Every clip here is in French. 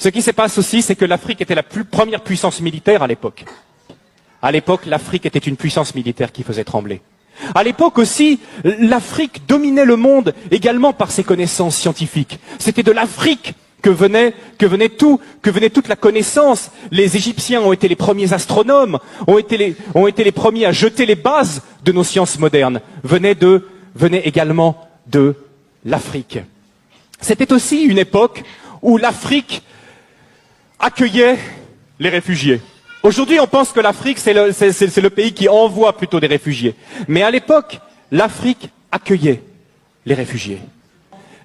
Ce qui se passe aussi, c'est que l'Afrique était la première puissance militaire à l'époque. À l'époque, l'Afrique était une puissance militaire qui faisait trembler. À l'époque aussi, l'Afrique dominait le monde également par ses connaissances scientifiques. C'était de l'Afrique que venait toute la connaissance. Les Égyptiens ont été les premiers astronomes, ont été les premiers à jeter les bases de nos sciences modernes. Venait également de l'Afrique. C'était aussi une époque où l'Afrique accueillait les réfugiés. Aujourd'hui, on pense que l'Afrique, c'est le pays qui envoie plutôt des réfugiés. Mais à l'époque, l'Afrique accueillait les réfugiés.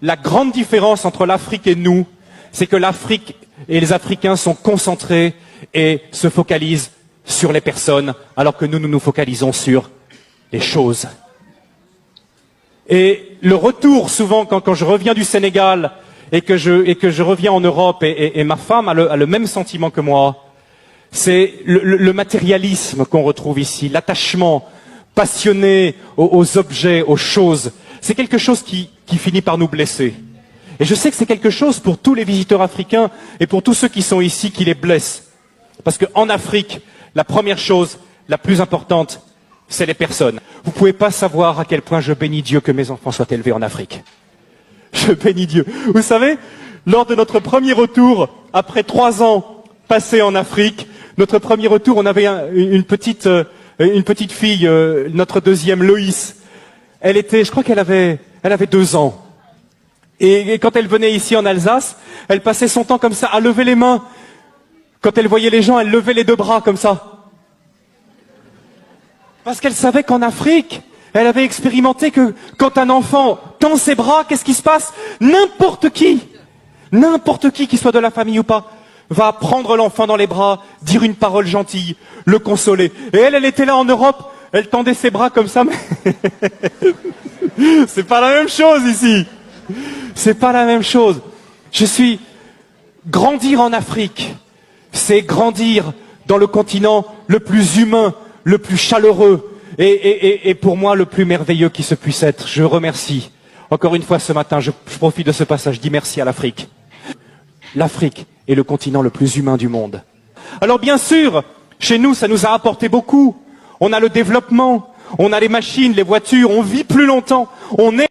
La grande différence entre l'Afrique et nous, c'est que l'Afrique et les Africains sont concentrés et se focalisent sur les personnes, alors que nous nous focalisons sur les choses. Et le retour, souvent, quand je reviens du Sénégal et que je reviens en Europe, et ma femme a le même sentiment que moi, c'est le matérialisme qu'on retrouve ici, l'attachement passionné aux objets, aux choses. C'est quelque chose qui finit par nous blesser. Et je sais que c'est quelque chose pour tous les visiteurs africains et pour tous ceux qui sont ici qui les blessent. Parce qu'en Afrique, la première chose, la plus importante, c'est les personnes. Vous ne pouvez pas savoir à quel point je bénis Dieu que mes enfants soient élevés en Afrique. Je bénis Dieu. Vous savez, lors de notre premier retour, après 3 ans passés en Afrique, notre premier retour, on avait une petite fille, notre deuxième, Loïs. Je crois qu'elle avait 2 ans. Et quand elle venait ici en Alsace, elle passait son temps comme ça, à lever les mains. Quand elle voyait les gens, elle levait les 2 bras comme ça. Parce qu'elle savait qu'en Afrique, elle avait expérimenté que quand un enfant tend ses bras, qu'est-ce qui se passe? N'importe qui soit de la famille ou pas, va prendre l'enfant dans les bras, dire une parole gentille, le consoler. Et elle était là en Europe, elle tendait ses bras comme ça, mais c'est pas la même chose ici. C'est pas la même chose. Grandir en Afrique, c'est grandir dans le continent le plus humain, le plus chaleureux, et pour moi le plus merveilleux qui se puisse être. Je remercie. Encore une fois ce matin, je profite de ce passage, je dis merci à l'Afrique. L'Afrique est le continent le plus humain du monde. Alors bien sûr, chez nous, ça nous a apporté beaucoup. On a le développement, on a les machines, les voitures, on vit plus longtemps, on est